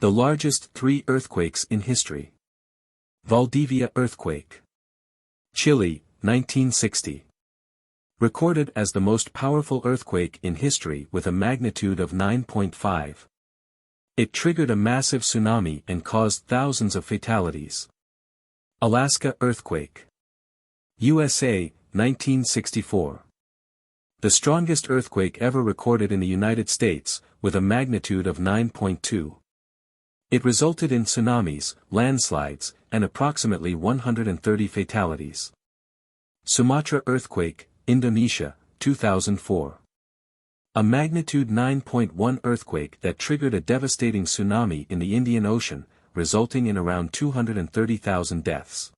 The largest 3 earthquakes in history. Valdivia earthquake. Chile, 1960. Recorded as the most powerful earthquake in history with a magnitude of 9.5. It triggered a massive tsunami and caused thousands of fatalities. Alaska earthquake. USA, 1964. The strongest earthquake ever recorded in the United States, with a magnitude of 9.2. It resulted in tsunamis, landslides, and approximately 130 fatalities. Sumatra earthquake, Indonesia, 2004. A magnitude 9.1 earthquake that triggered a devastating tsunami in the Indian Ocean, resulting in around 230,000 deaths.